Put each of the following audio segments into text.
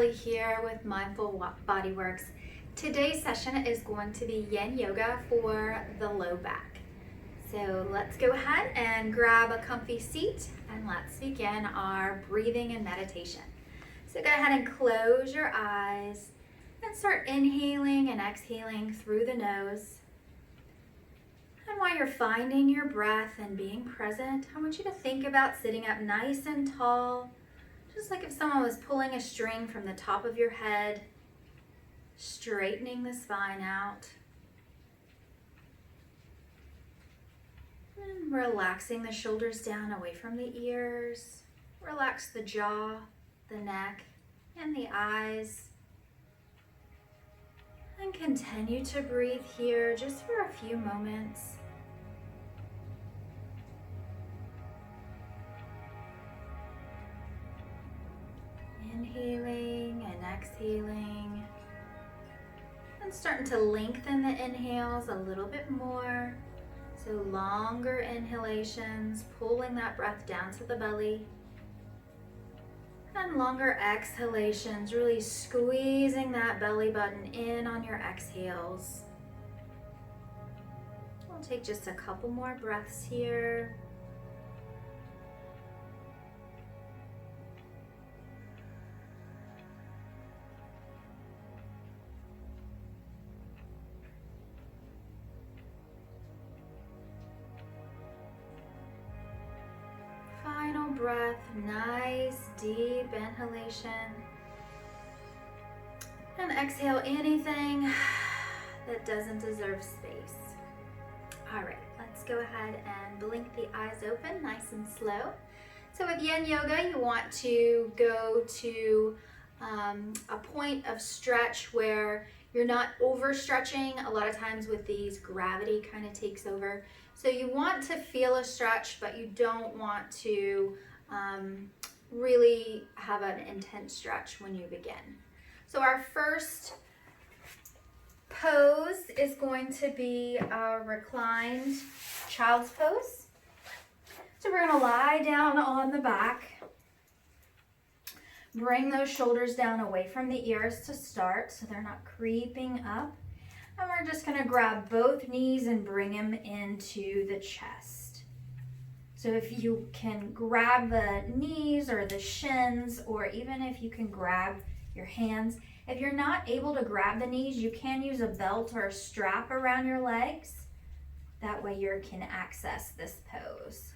Kelly here with Mindful Bodyworks. Today's session is going to be Yin Yoga for the low back. So let's go ahead and grab a comfy seat and let's begin our breathing and meditation. So go ahead and close your eyes and start inhaling and exhaling through the nose. And while you're finding your breath and being present, I want you to think about sitting up nice and tall, just like if someone was pulling a string from the top of your head, straightening the spine out. And relaxing the shoulders down away from the ears. Relax the jaw, the neck, and the eyes. And continue to breathe here just for a few moments. Inhaling and exhaling. And starting to lengthen the inhales a little bit more. So longer inhalations, pulling that breath down to the belly. And longer exhalations, really squeezing that belly button in on your exhales. We'll take just a couple more breaths here. Final breath, nice deep inhalation. And exhale anything that doesn't deserve space. All right, let's go ahead and blink the eyes open nice and slow. So with Yin Yoga, you want to go to a point of stretch where you're not overstretching. A lot of times with these, gravity kind of takes over. So you want to feel a stretch, but you don't want to really have an intense stretch when you begin. So our first pose is going to be a reclined child's pose. So we're going to lie down on the back. Bring those shoulders down away from the ears to start so they're not creeping up. And we're just going to grab both knees and bring them into the chest. So if you can grab the knees or the shins, or even if you can grab your hands. If you're not able to grab the knees, you can use a belt or a strap around your legs. That way you can access this pose.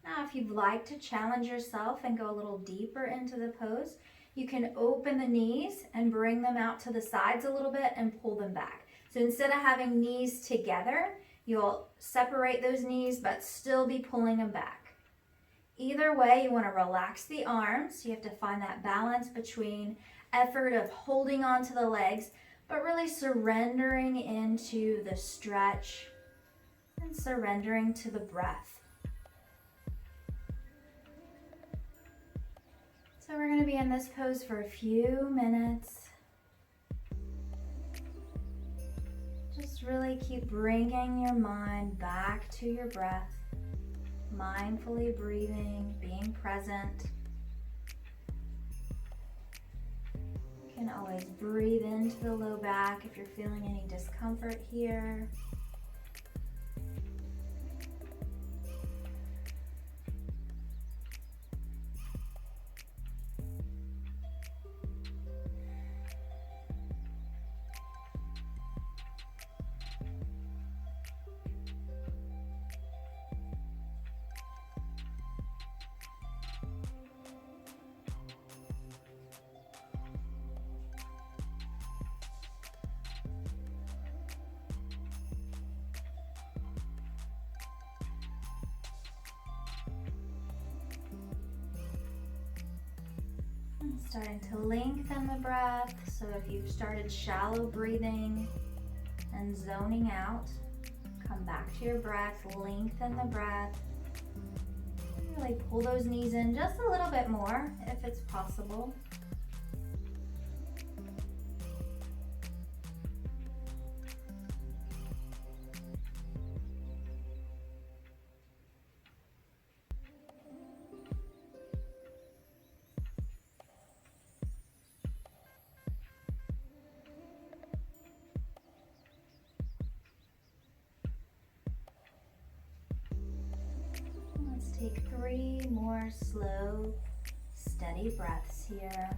Now, if you'd like to challenge yourself and go a little deeper into the pose, you can open the knees and bring them out to the sides a little bit and pull them back. So instead of having knees together, you'll separate those knees but still be pulling them back. Either way, you want to relax the arms. You have to find that balance between effort of holding on to the legs, but really surrendering into the stretch and surrendering to the breath. So we're going to be in this pose for a few minutes. Just really keep bringing your mind back to your breath, mindfully breathing, being present. You can always breathe into the low back if you're feeling any discomfort here. Starting to lengthen the breath. So if you've started shallow breathing and zoning out, come back to your breath, lengthen the breath. Really pull those knees in just a little bit more if it's possible. Take 3 more slow, steady breaths here.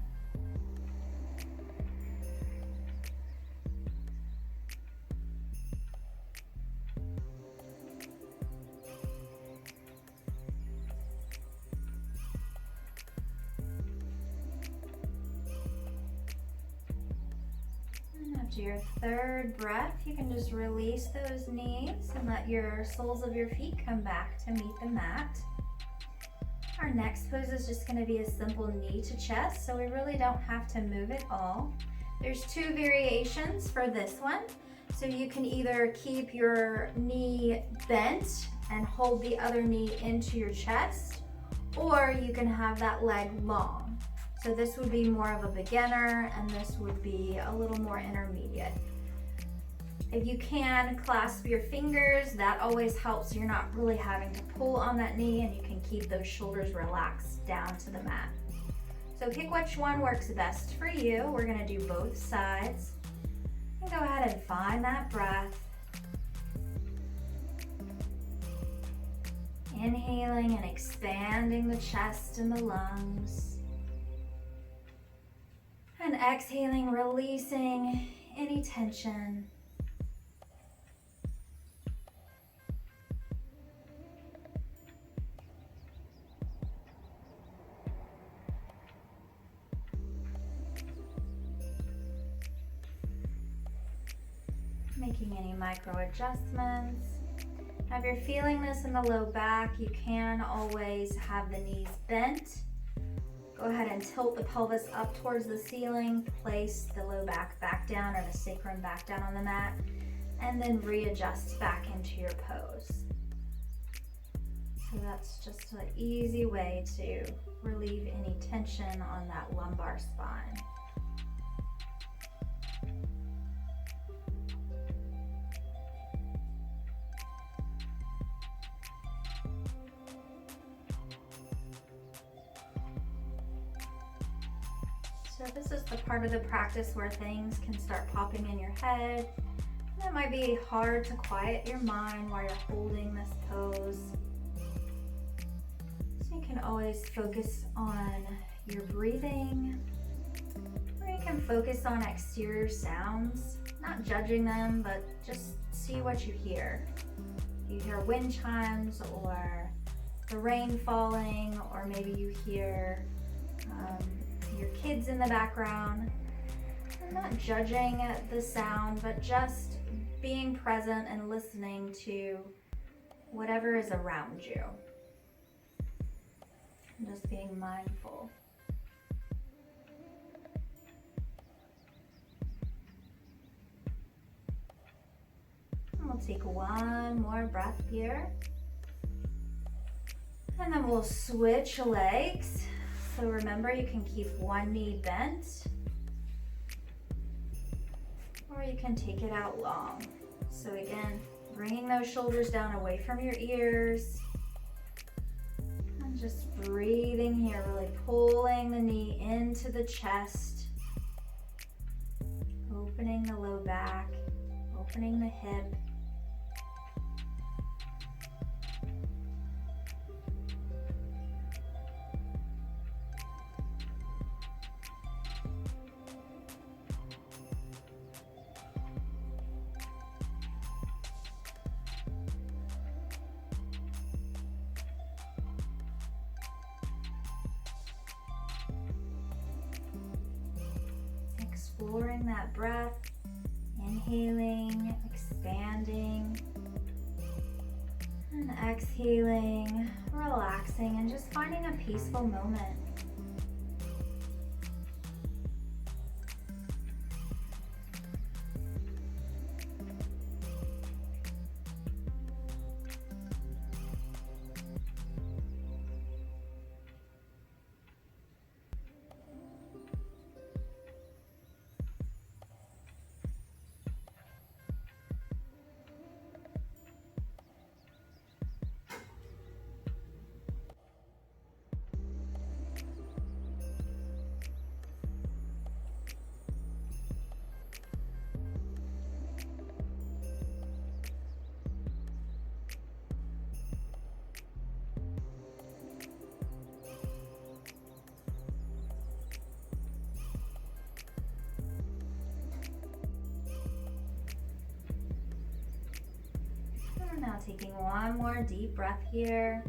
After your 3rd breath, you can just release those knees and let your soles of your feet come back to meet the mat. Our next pose is just going to be a simple knee to chest, so we really don't have to move at all. There's 2 variations for this one. So you can either keep your knee bent and hold the other knee into your chest, or you can have that leg long. So this would be more of a beginner, and this would be a little more intermediate. If you can clasp your fingers, that always helps. You're not really having to pull on that knee, and you can keep those shoulders relaxed down to the mat. So pick which one works best for you. We're gonna do both sides. And go ahead and find that breath. Inhaling and expanding the chest and the lungs. And exhaling, releasing any tension. Making any micro adjustments. Now, if you're feeling this in the low back, you can always have the knees bent. Go ahead and tilt the pelvis up towards the ceiling, place the low back down, or the sacrum back down on the mat, and then readjust back into your pose. So that's just an easy way to relieve any tension on that lumbar spine. So this is the part of the practice where things can start popping in your head. And it might be hard to quiet your mind while you're holding this pose. So you can always focus on your breathing, or you can focus on exterior sounds, not judging them, but just see what you hear. You hear wind chimes, or the rain falling, or maybe you hear your kids in the background. I'm not judging the sound, but just being present and listening to whatever is around you. And just being mindful. And we'll take one more breath here. And then we'll switch legs. So remember, you can keep one knee bent, or you can take it out long. So again, bringing those shoulders down away from your ears, and just breathing here, really pulling the knee into the chest, opening the low back, opening the hip. Exploring that breath, inhaling, expanding, and exhaling, relaxing, and just finding a peaceful moment. taking one more deep breath here.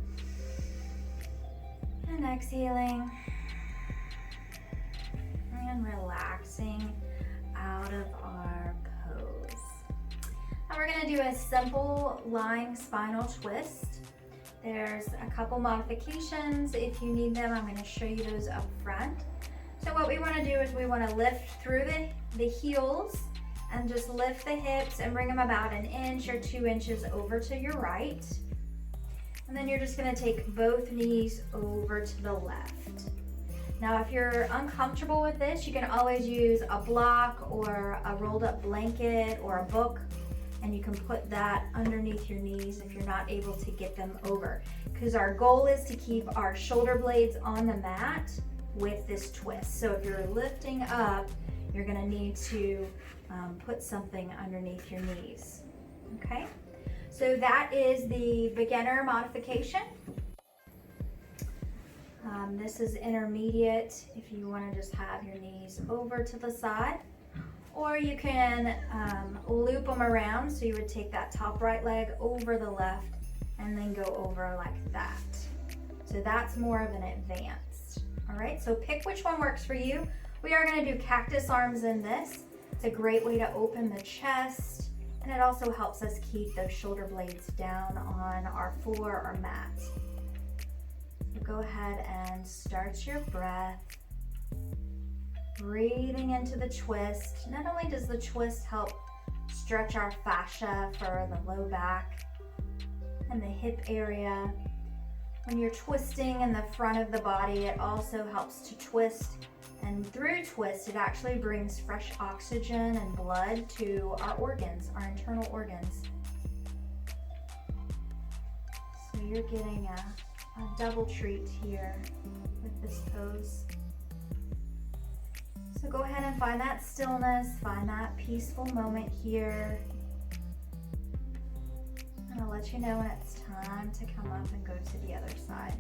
And exhaling. And relaxing out of our pose. Now we're going to do a simple lying spinal twist. There's a couple modifications. If you need them, I'm going to show you those up front. So what we want to do is we want to lift through the heels and just lift the hips and bring them about 1 inch or 2 inches over to your right. And then you're just going to take both knees over to the left. Now, if you're uncomfortable with this, you can always use a block or a rolled up blanket or a book, and you can put that underneath your knees if you're not able to get them over. Because our goal is to keep our shoulder blades on the mat with this twist. So if you're lifting up, you're gonna need to put something underneath your knees, okay? So that is the beginner modification. This is intermediate if you want to just have your knees over to the side, or you can loop them around. So you would take that top right leg over the left and then go over like that. So that's more of an advanced. All right, so pick which one works for you. We are going to do cactus arms in this. It's a great way to open the chest, and it also helps us keep those shoulder blades down on our floor or mat. Go ahead and start your breath. Breathing into the twist. Not only does the twist help stretch our fascia for the low back and the hip area, when you're twisting in the front of the body, it also helps to twist. And through twist, it actually brings fresh oxygen and blood to our organs, our internal organs. So you're getting a double treat here with this pose. So go ahead and find that stillness, find that peaceful moment here. And I'll let you know when it's time to come up and go to the other side.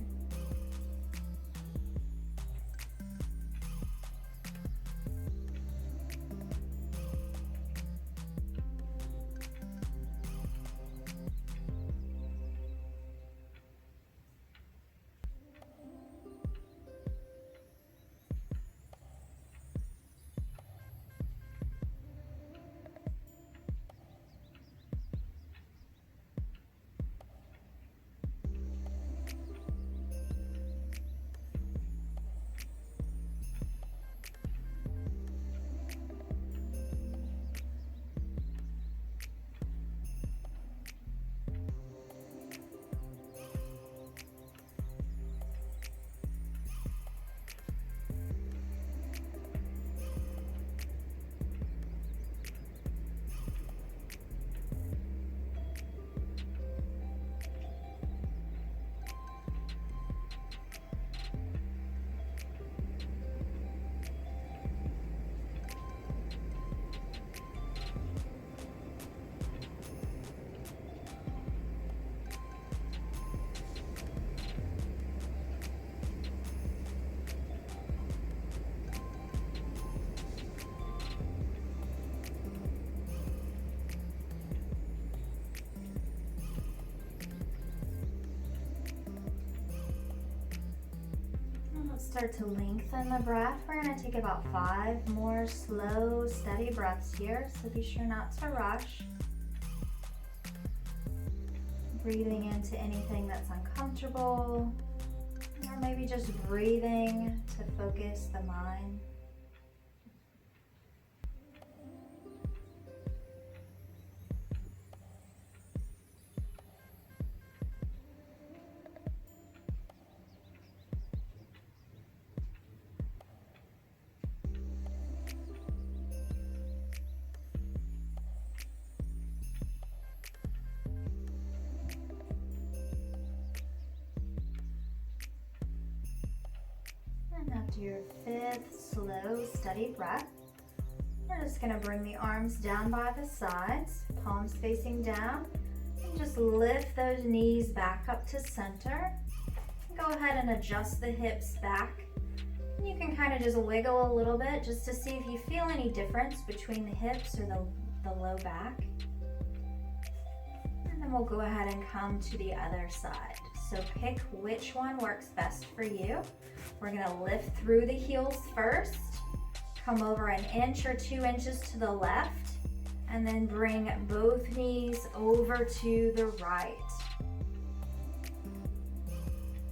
Start to lengthen the breath. We're going to take about 5 more slow, steady breaths here, so be sure not to rush. Breathing into anything that's uncomfortable, or maybe just breathing to focus the mind. After your 5th slow, steady breath, we're just going to bring the arms down by the sides, palms facing down, and just lift those knees back up to center. Go ahead and adjust the hips back. And you can kind of just wiggle a little bit just to see if you feel any difference between the hips or the low back. And then And we'll go ahead and come to the other side. So pick which one works best for you. We're gonna lift through the heels first, come over an inch or 2 inches to the left, and then bring both knees over to the right.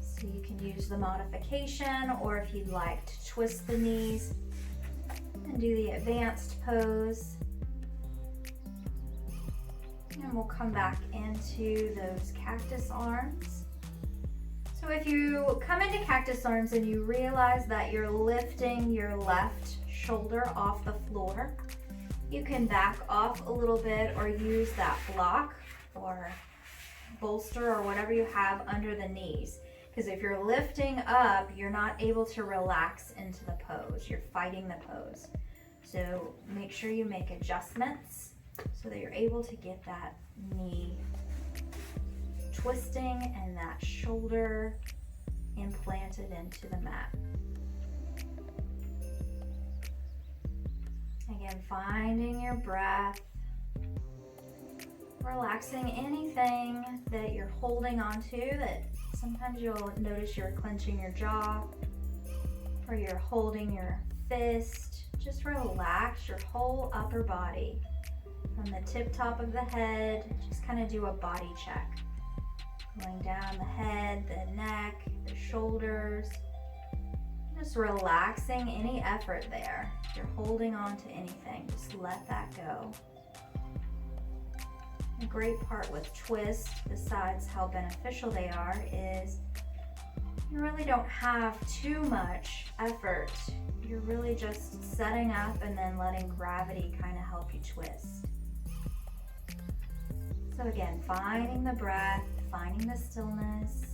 So you can use the modification, or if you'd like to twist the knees and do the advanced pose. And we'll come back into those cactus arms. So if you come into cactus arms and you realize that you're lifting your left shoulder off the floor, you can back off a little bit or use that block or bolster or whatever you have under the knees. Because if you're lifting up, you're not able to relax into the pose. You're fighting the pose. So make sure you make adjustments so that you're able to get that knee twisting and that shoulder implanted into the mat. Again, finding your breath, relaxing anything that you're holding onto that sometimes you'll notice you're clenching your jaw or you're holding your fist. Just relax your whole upper body. From the tip top of the head, just kind of do a body check. Going down the head, the neck, the shoulders. Just relaxing any effort there. If you're holding on to anything, just let that go. A great part with twists, besides how beneficial they are, is you really don't have too much effort. You're really just setting up and then letting gravity kind of help you twist. So again, finding the breath, finding the stillness.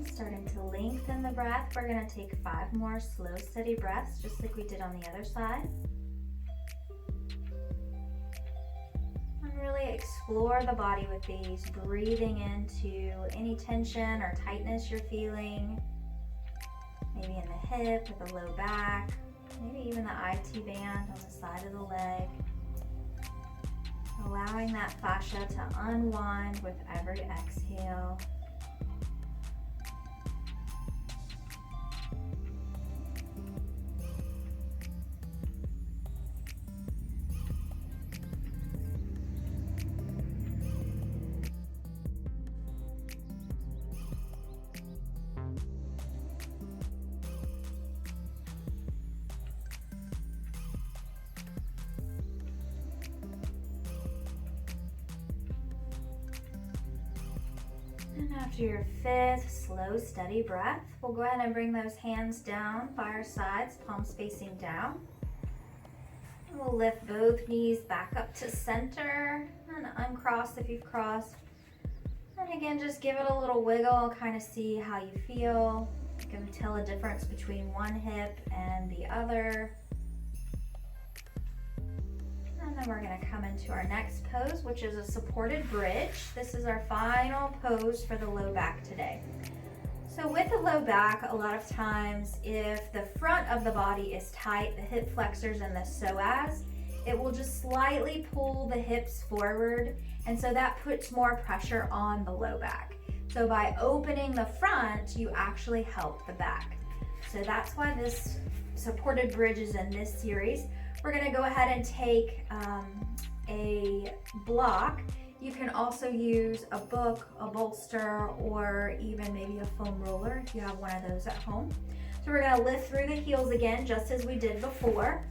Starting to lengthen the breath. We're going to take 5 more slow, steady breaths, just like we did on the other side. And really explore the body with these, breathing into any tension or tightness you're feeling. Maybe in the hip or the low back, maybe even the IT band on the side of the leg. Allowing that fascia to unwind with every exhale. And after your 5th slow, steady breath, we'll go ahead and bring those hands down by our sides, palms facing down. And we'll lift both knees back up to center and uncross if you've crossed. And again, just give it a little wiggle, kind of see how you feel. You can tell a difference between one hip and the other. And then we're going to come into our next pose, which is a supported bridge. This is our final pose for the low back today. So with the low back, a lot of times if the front of the body is tight, the hip flexors and the psoas, it will just slightly pull the hips forward, and so that puts more pressure on the low back. So by opening the front, you actually help the back. So that's why this supported bridge is in this series. We're going to go ahead and take a block. You can also use a book, a bolster, or even maybe a foam roller if you have one of those at home. So we're going to lift through the heels again, just as we did before.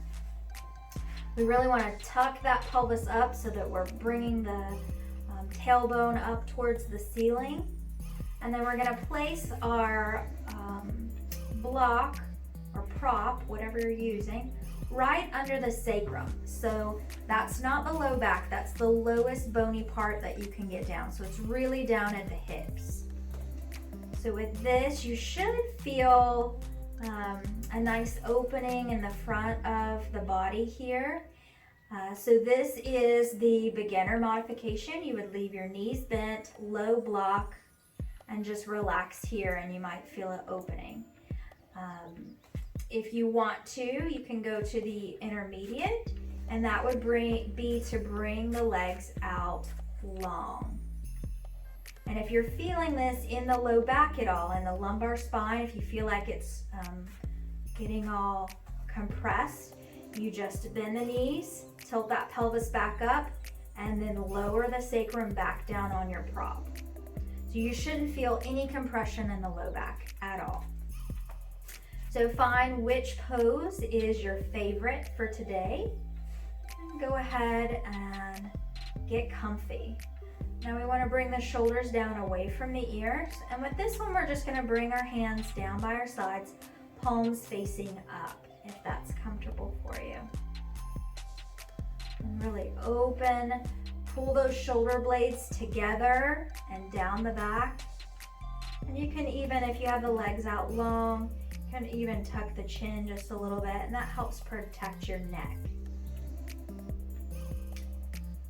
We really want to tuck that pelvis up so that we're bringing the tailbone up towards the ceiling. And then we're going to place our block or prop, whatever you're using, right under the sacrum. So that's not the low back, that's the lowest bony part that you can get down. So it's really down at the hips. So with this, you should feel a nice opening in the front of the body here. So this is the beginner modification. You would leave your knees bent, low block, and just relax here, and you might feel it opening. If you want to, you can go to the intermediate, and that would be to bring the legs out long. And if you're feeling this in the low back at all, in the lumbar spine, if you feel like it's getting all compressed, you just bend the knees, tilt that pelvis back up, and then lower the sacrum back down on your prop. So you shouldn't feel any compression in the low back at all. So find which pose is your favorite for today, and go ahead and get comfy. Now we want to bring the shoulders down away from the ears, and with this one we're just going to bring our hands down by our sides, palms facing up, if that's comfortable for you. And really open, pull those shoulder blades together and down the back. And you can even, if you have the legs out long, you can even tuck the chin just a little bit, and that helps protect your neck.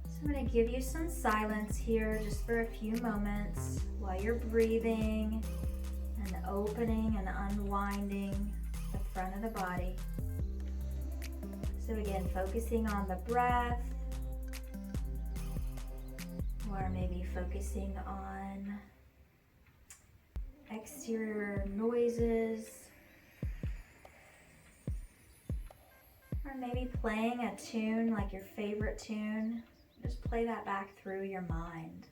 So I'm going to give you some silence here just for a few moments while you're breathing and opening and unwinding the front of the body. So again, focusing on the breath, or maybe focusing on exterior noises, or maybe playing a tune, like your favorite tune. Just play that back through your mind.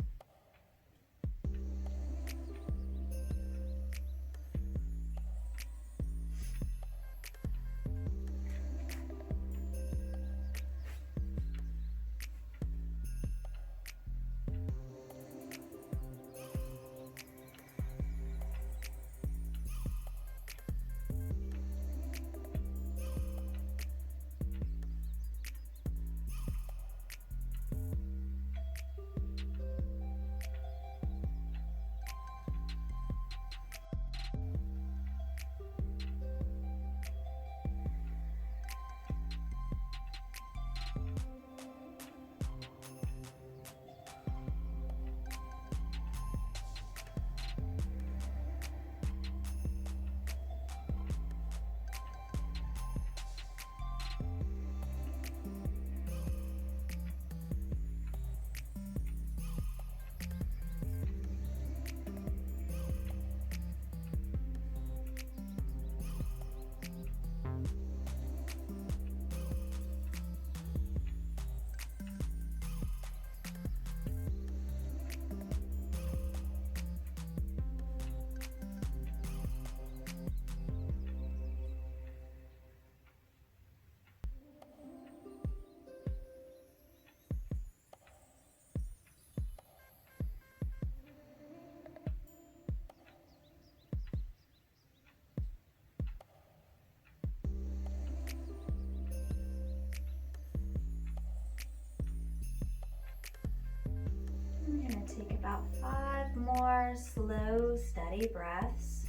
I'm going to take about 5 more slow, steady breaths.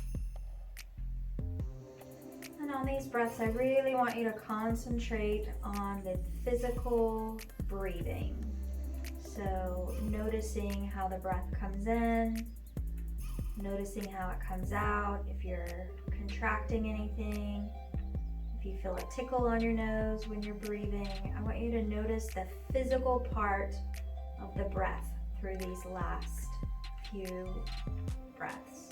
And on these breaths, I really want you to concentrate on the physical breathing. So noticing how the breath comes in, noticing how it comes out, if you're contracting anything, if you feel a tickle on your nose when you're breathing. I want you to notice the physical part of the breath through these last few breaths.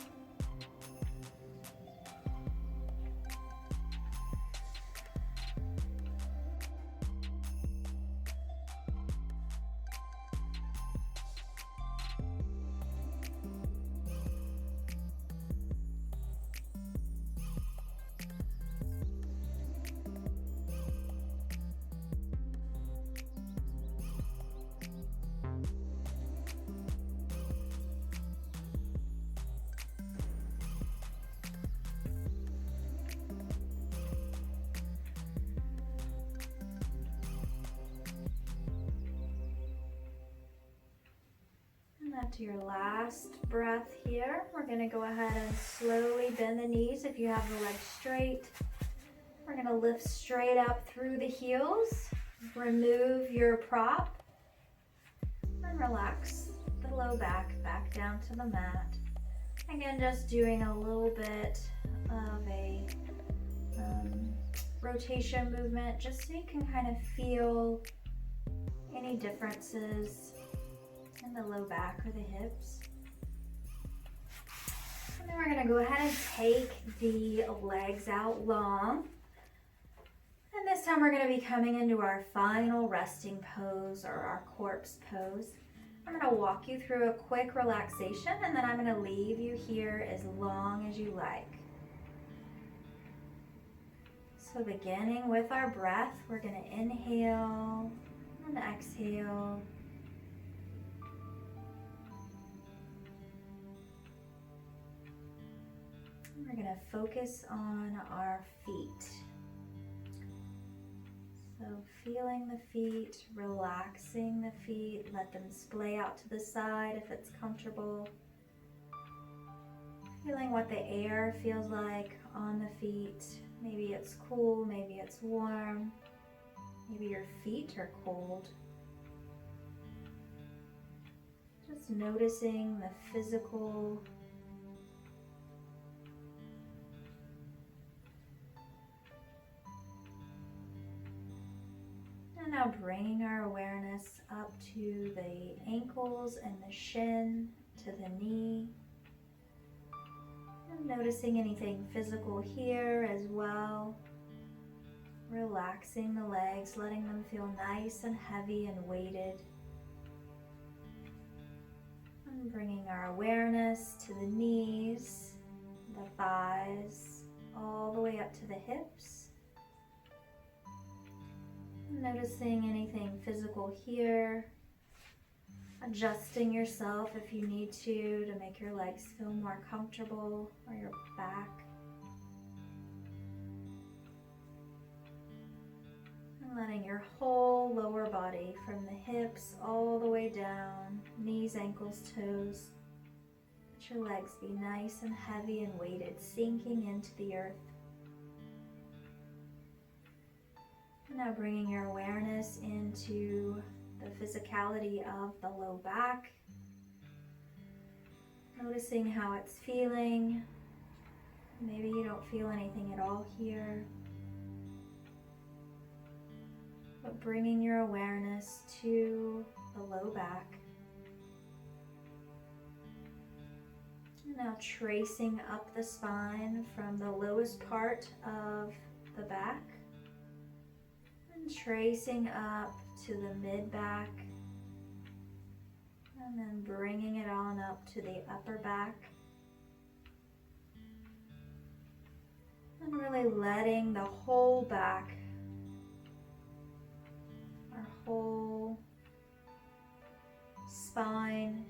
After your last breath here, we're going to go ahead and slowly bend the knees if you have the legs straight. We're going to lift straight up through the heels. Remove your prop and relax the low back down to the mat. Again, just doing a little bit of a rotation movement just so you can kind of feel any differences in the low back or the hips. And then we're going to go ahead and take the legs out long. And this time we're going to be coming into our final resting pose, or our corpse pose. I'm going to walk you through a quick relaxation, and then I'm going to leave you here as long as you like. So beginning with our breath, we're going to inhale and exhale. We're going to focus on our feet. So feeling the feet, relaxing the feet, let them splay out to the side if it's comfortable. Feeling what the air feels like on the feet. Maybe it's cool, maybe it's warm, maybe your feet are cold. Just noticing the physical and now bringing our awareness up to the ankles and the shin, to the knee. And noticing anything physical here as well. Relaxing the legs, letting them feel nice and heavy and weighted. And bringing our awareness to the knees, the thighs, all the way up to the hips. Noticing anything physical here, adjusting yourself if you need to make your legs feel more comfortable, or your back. And letting your whole lower body, from the hips all the way down, knees, ankles, toes, let your legs be nice and heavy and weighted, sinking into the earth. Now bringing your awareness into the physicality of the low back. Noticing how it's feeling. Maybe you don't feel anything at all here. But bringing your awareness to the low back. And now tracing up the spine from the lowest part of the back. Tracing up to the mid-back, and then bringing it on up to the upper back, and really letting the whole back, our whole spine,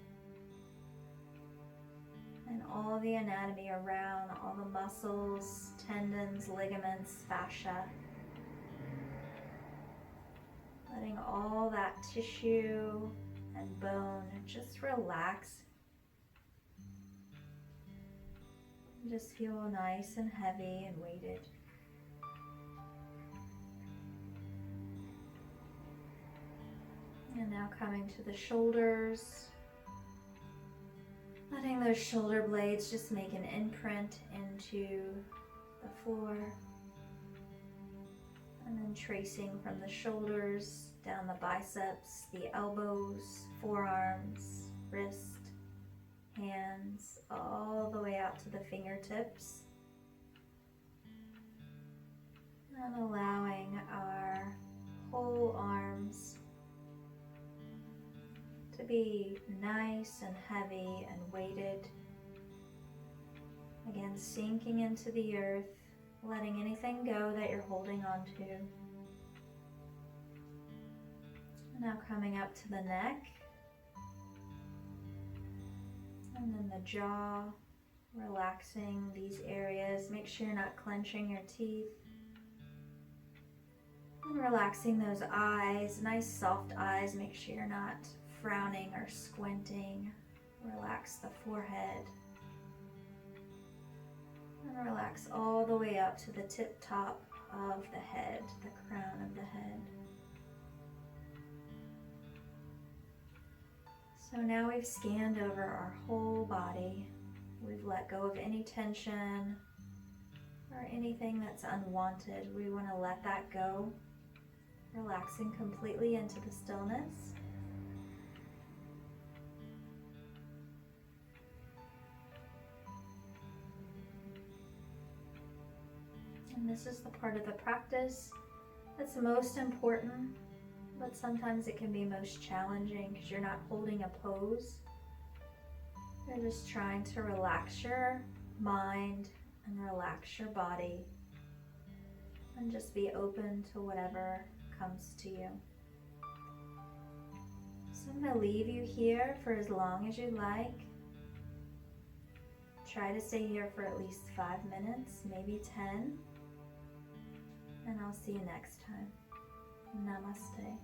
and all the anatomy around, all the muscles, tendons, ligaments, fascia, letting all that tissue and bone just relax. Just feel nice and heavy and weighted. And now coming to the shoulders. Letting those shoulder blades just make an imprint into the floor. And then tracing from the shoulders down the biceps, the elbows, forearms, wrist, hands, all the way out to the fingertips. And allowing our whole arms to be nice and heavy and weighted. Again, sinking into the earth. Letting anything go that you're holding on to. Now coming up to the neck. And then the jaw. Relaxing these areas. Make sure you're not clenching your teeth. And relaxing those eyes. Nice soft eyes. Make sure you're not frowning or squinting. Relax the forehead. And relax all the way up to the tip top of the head, the crown of the head. So now we've scanned over our whole body. We've let go of any tension or anything that's unwanted. We want to let that go, relaxing completely into the stillness. And this is the part of the practice that's most important, but sometimes it can be most challenging because you're not holding a pose. You're just trying to relax your mind and relax your body and just be open to whatever comes to you. So I'm going to leave you here for as long as you like. Try to stay here for at least 5 minutes, maybe 10. And I'll see you next time. Namaste.